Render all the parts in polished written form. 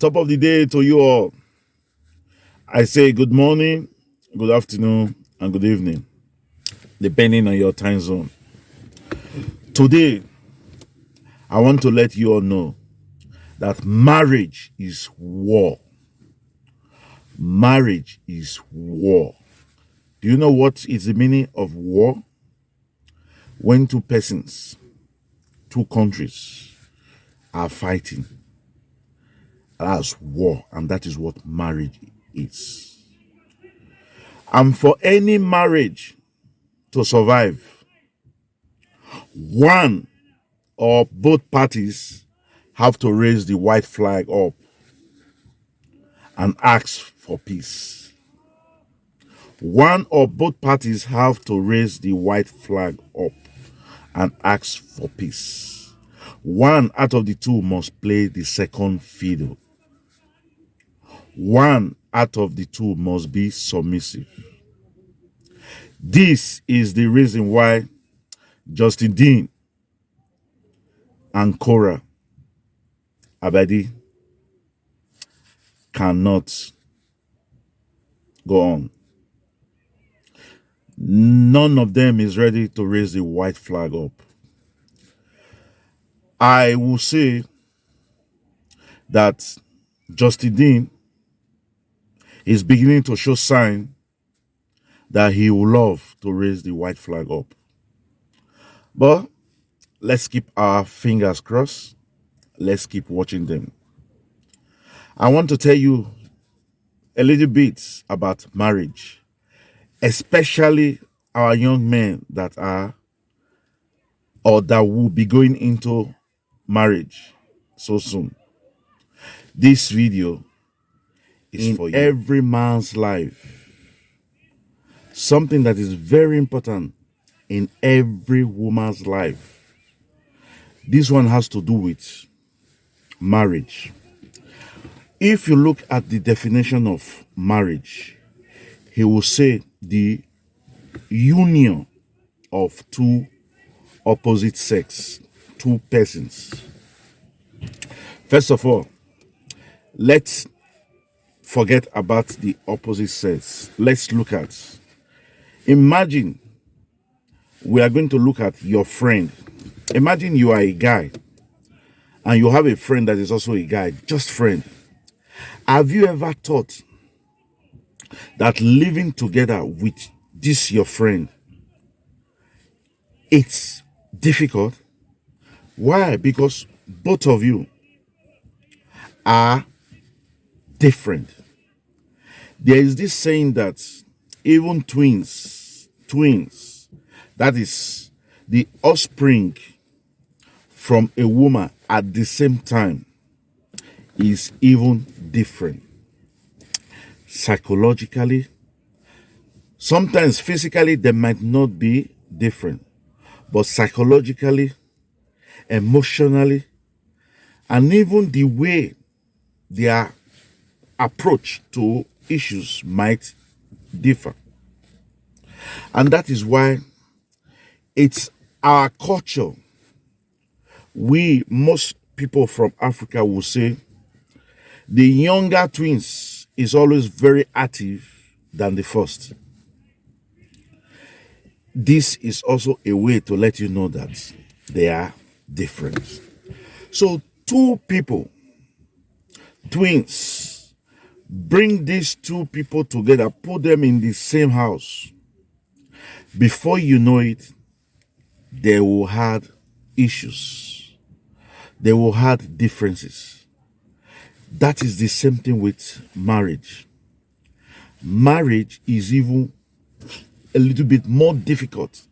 Top of the day to you all. I say good morning, good afternoon, and good evening, depending on your time zone. Today, I want to let you all know that marriage is war. Marriage is war. Do you know what is the meaning of war? When two persons, two countries are fighting, that's war, and that is what marriage is. And for any marriage to survive, one or both parties have to raise the white flag up and ask for peace. One or both parties have to raise the white flag up and ask for peace. One out of the two must play the second fiddle. One out of the two must be submissive. This is the reason why Justin Dean and Cora Abadi cannot go on. None of them is ready to raise the white flag up. I will say that Justin Dean is beginning to show sign that he will love to raise the white flag up. But let's keep our fingers crossed. Let's keep watching them. I want to tell you a little bit about marriage, especially our young men that are or that will be going into marriage so soon. This video is in for you. Every man's life, something that is very important in every woman's life. This one has to do with marriage. If you look at the definition of marriage, he will say the union of two opposite sex, two persons. First of all, let's forget about the opposite sex. Let's look at, imagine we are going to look at your friend. Imagine you are a guy and you have a friend that is also a guy, just friend. Have you ever thought that living together with this your friend, it's difficult? Why? Because both of you are different. There is this saying that even twins, that is the offspring from a woman at the same time, is even different. Psychologically, sometimes physically they might not be different, but psychologically, emotionally, and even the way their approach to issues might differ. And that is why it's our culture. Most people from Africa will say the younger twins is always very active than the first. This is also a way to let you know that they are different. So two people, twins, bring these two people together, put them in the same house. Before you know it, they will have issues. They will have differences. That is the same thing with marriage. Marriage is even a little bit more difficult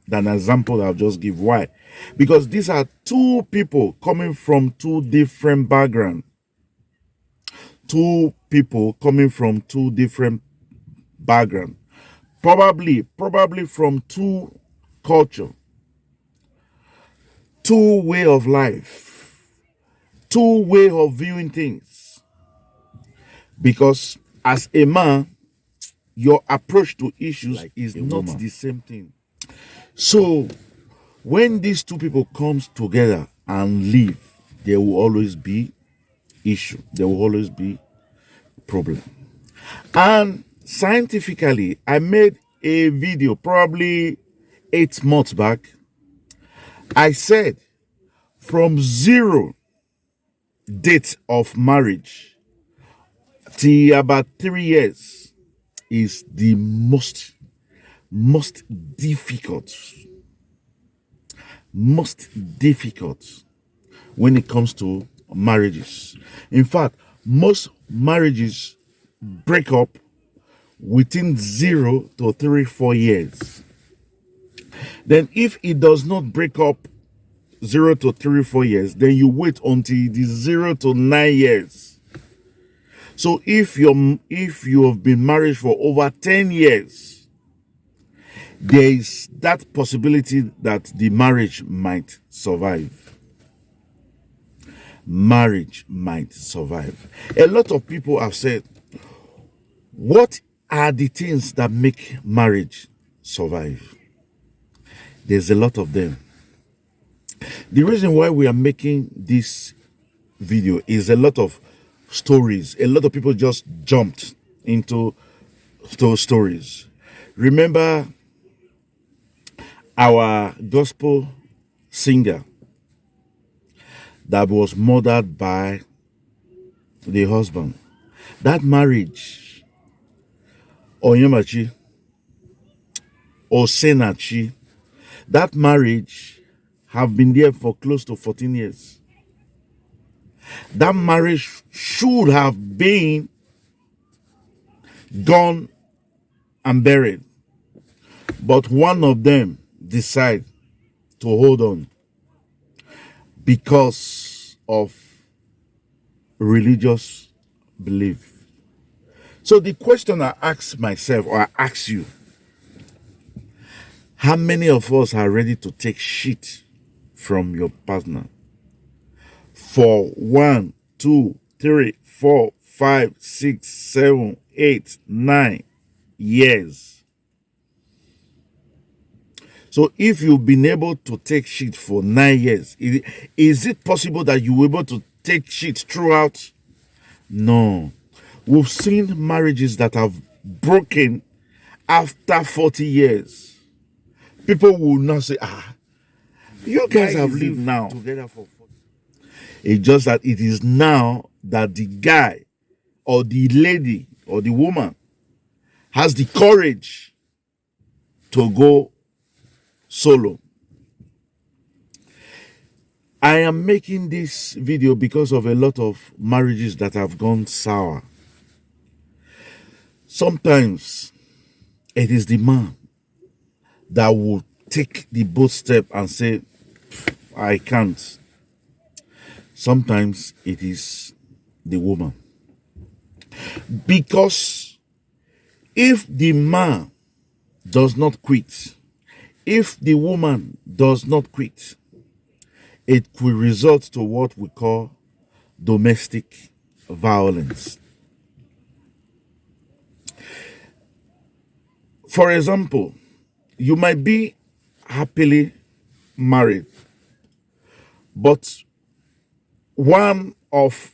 than an example I'll just give. Why? Because these are two people coming from two different backgrounds. Two people coming from two different backgrounds. Probably from two culture, two way of life, two way of viewing things. Because as a man, your approach to issues is not the same thing. So when these two people comes together and live, there will always be issue. There will always be problem. And scientifically, I made a video probably 8 months back. I said from zero date of marriage till about 3 years is the most difficult when it comes to marriages. In fact, most marriages break up within 0 to 3, 4 years. Then if it does not break up 0 to 3, 4 years, then you wait until it is 0 to 9 years. So if you have been married for over 10 years, there is that possibility that the marriage might survive. Marriage might survive. A lot of people have said, what are the things that make marriage survive? There's a lot of them. The reason why we are making this video is a lot of stories. A lot of people just jumped into those stories. Remember our gospel singer that was murdered by the husband. That marriage, Onyemachi, Osenachi, that marriage have been there for close to 14 years. That marriage should have been gone and buried. But one of them decided to hold on because of religious belief. So the question I ask myself, or I ask you, how many of us are ready to take shit from your partner for 1, 2, 3, 4, 5, 6, 7, 8, 9 years? So if you've been able to take shit for 9 years, is it possible that you were able to take shit throughout? No. We've seen marriages that have broken after 40 years. People will not say, you guys have lived now together for 40 years. It's just that it is now that the guy or the lady or the woman has the courage to go solo. I am making this video because of a lot of marriages that have gone sour. Sometimes it is the man that will take the bold step and say, I can't. Sometimes it is the woman. Because if the man does not quit, if the woman does not quit, it will result to what we call domestic violence. For example, you might be happily married, but one of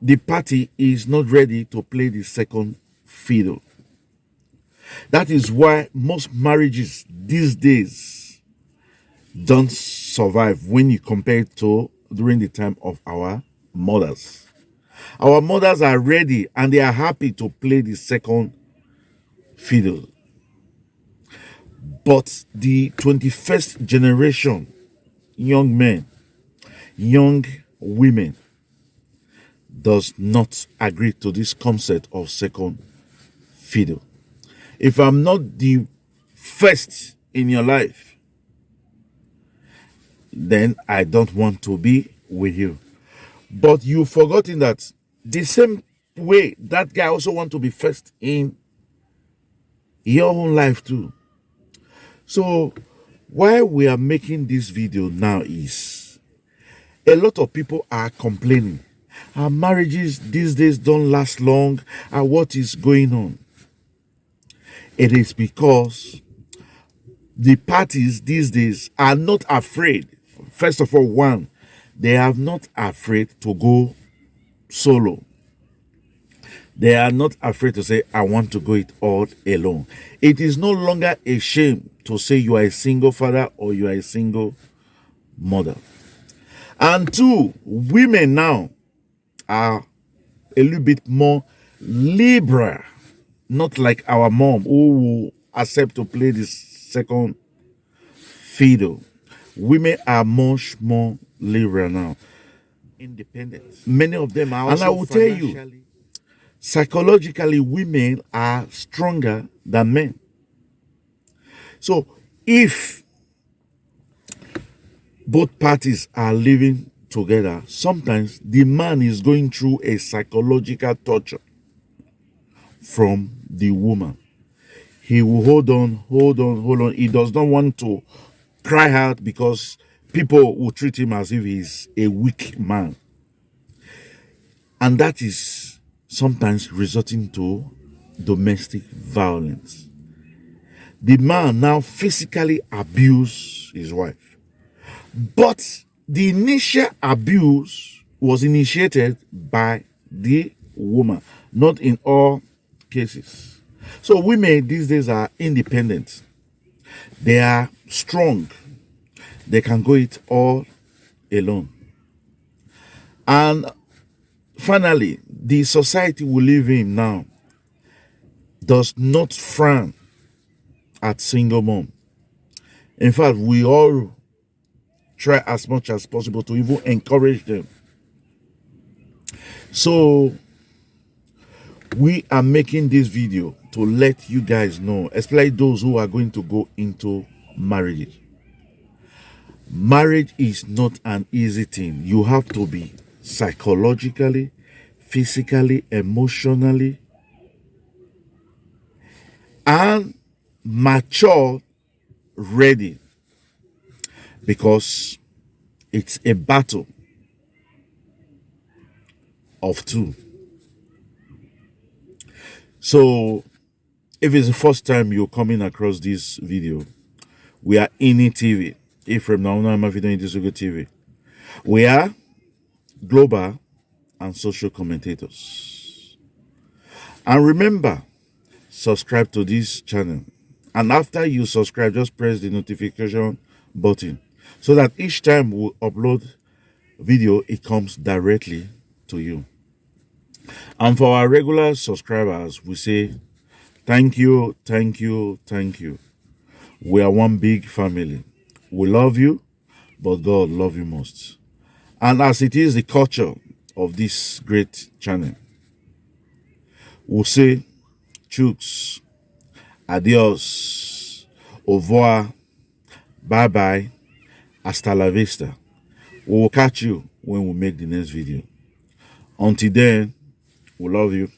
the party is not ready to play the second fiddle. That is why most marriages these days don't survive when you compare it to during the time of our mothers. Our mothers are ready and they are happy to play the second fiddle. But the 21st generation, young men, young women, does not agree to this concept of second fiddle. If I'm not the first in your life, then I don't want to be with you. But you've forgotten that the same way that guy also wants to be first in your own life too. So why we are making this video now is a lot of people are complaining. Our marriages these days don't last long. And what is going on? It is because the parties these days are not afraid. First of all, one, they are not afraid to go solo. They are not afraid to say, I want to go it all alone. It is no longer a shame to say you are a single father or you are a single mother. And two, women now are a little bit more liberal, not like our mom who will accept to play the second fiddle. Women are much more liberal now. Independent. Many of them are also, and I will tell you, psychologically, women are stronger than men. So if both parties are living together, sometimes the man is going through a psychological torture from the woman. He will hold on. He does not want to cry out because people will treat him as if he's a weak man. And that is sometimes resulting to domestic violence. The man now physically abused his wife. But the initial abuse was initiated by the woman, not in all cases. So women these days are independent. They are strong. They can go it all alone. And finally, the society we live in now does not frown at single mom. In fact, we all try as much as possible to even encourage them. So we are making this video to let you guys know, especially those who are going to go into marriage. Marriage is not an easy thing. You have to be psychologically, physically, emotionally, and mature, ready, because it's a battle of two. So if it's the first time you're coming across this video, we are INI TV. Ephraim Nauna Video Indisugo TV. We are global and social commentators. And remember, subscribe to this channel. And after you subscribe, just press the notification button so that each time we upload video, it comes directly to you. And for our regular subscribers, we say thank you, thank you, thank you. We are one big family. We love you, but God loves you most. And as it is the culture of this great channel, we'll say chooks, adios, au revoir, bye-bye, hasta la vista. We will catch you when we make the next video. Until then, we love you.